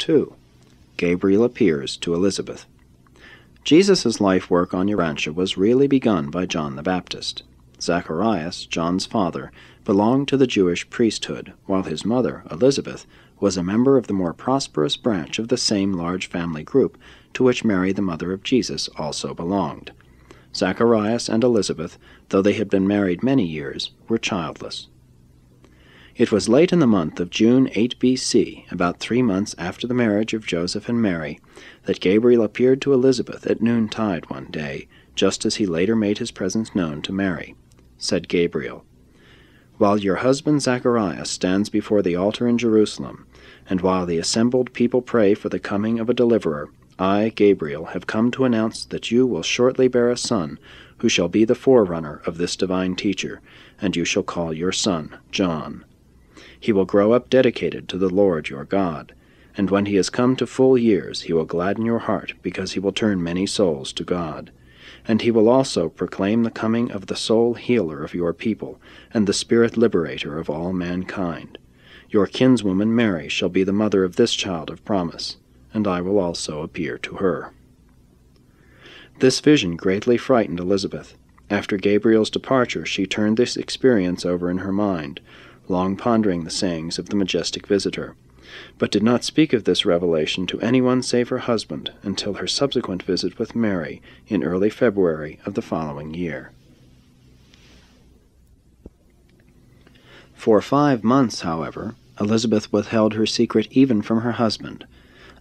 2. Gabriel appears to Elizabeth. Jesus' life work on Urantia was really begun by John the Baptist. Zacharias, John's father, belonged to the Jewish priesthood, while his mother, Elizabeth, was a member of the more prosperous branch of the same large family group to which Mary, the mother of Jesus, also belonged. Zacharias and Elizabeth, though they had been married many years, were childless. It was late in the month of June 8 B.C., about 3 months after the marriage of Joseph and Mary, that Gabriel appeared to Elizabeth at noontide one day, just as he later made his presence known to Mary. Said Gabriel, "While your husband Zacharias stands before the altar in Jerusalem, and while the assembled people pray for the coming of a deliverer, I, Gabriel, have come to announce that you will shortly bear a son, who shall be the forerunner of this divine teacher, and you shall call your son John. He will grow up dedicated to the Lord your God, and when he has come to full years he will gladden your heart, because he will turn many souls to God. And he will also proclaim the coming of the soul healer of your people, and the spirit liberator of all mankind. Your kinswoman Mary shall be the mother of this child of promise, and I will also appear to her." This vision greatly frightened Elizabeth. After Gabriel's departure she turned this experience over in her mind, long pondering the sayings of the majestic visitor, but did not speak of this revelation to anyone save her husband until her subsequent visit with Mary in early February of the following year. For 5 months, however, Elizabeth withheld her secret even from her husband.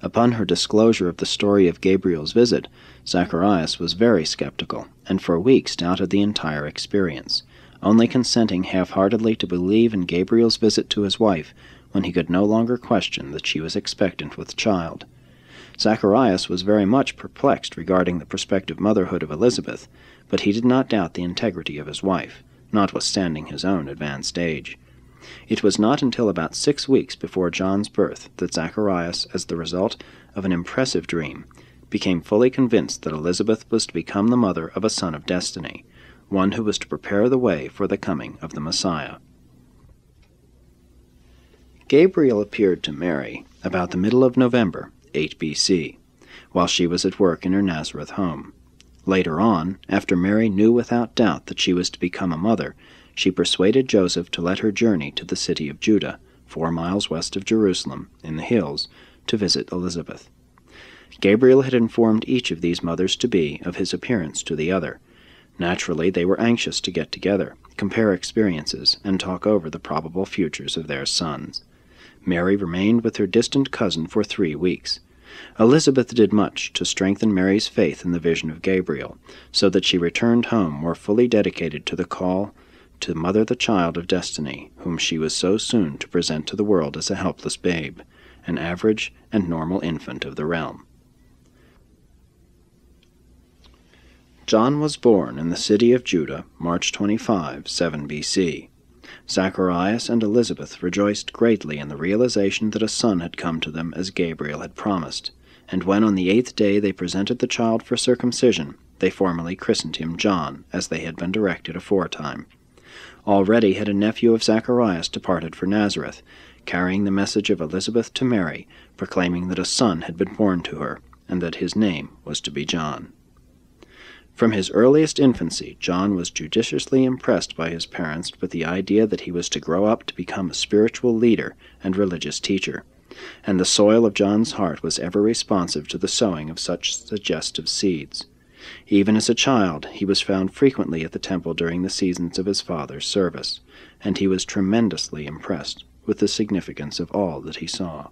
Upon her disclosure of the story of Gabriel's visit, Zacharias was very skeptical, and for weeks doubted the entire experience, only consenting half-heartedly to believe in Gabriel's visit to his wife when he could no longer question that she was expectant with child. Zacharias was very much perplexed regarding the prospective motherhood of Elizabeth, but he did not doubt the integrity of his wife, notwithstanding his own advanced age. It was not until about 6 weeks before John's birth that Zacharias, as the result of an impressive dream, became fully convinced that Elizabeth was to become the mother of a son of destiny, one who was to prepare the way for the coming of the Messiah. Gabriel appeared to Mary about the middle of November, 8 B.C., while she was at work in her Nazareth home. Later on, after Mary knew without doubt that she was to become a mother, she persuaded Joseph to let her journey to the city of Judah, 4 miles west of Jerusalem, in the hills, to visit Elizabeth. Gabriel had informed each of these mothers-to-be of his appearance to the other. Naturally, they were anxious to get together, compare experiences, and talk over the probable futures of their sons. Mary remained with her distant cousin for 3 weeks. Elizabeth did much to strengthen Mary's faith in the vision of Gabriel, so that she returned home more fully dedicated to the call to mother the child of destiny, whom she was so soon to present to the world as a helpless babe, an average and normal infant of the realm. John was born in the city of Judah, March 25, 7 B.C. Zacharias and Elizabeth rejoiced greatly in the realization that a son had come to them as Gabriel had promised, and when on the 8th day they presented the child for circumcision, they formally christened him John, as they had been directed aforetime. Already had a nephew of Zacharias departed for Nazareth, carrying the message of Elizabeth to Mary, proclaiming that a son had been born to her, and that his name was to be John. From his earliest infancy, John was judiciously impressed by his parents with the idea that he was to grow up to become a spiritual leader and religious teacher, and the soil of John's heart was ever responsive to the sowing of such suggestive seeds. Even as a child, he was found frequently at the temple during the seasons of his father's service, and he was tremendously impressed with the significance of all that he saw.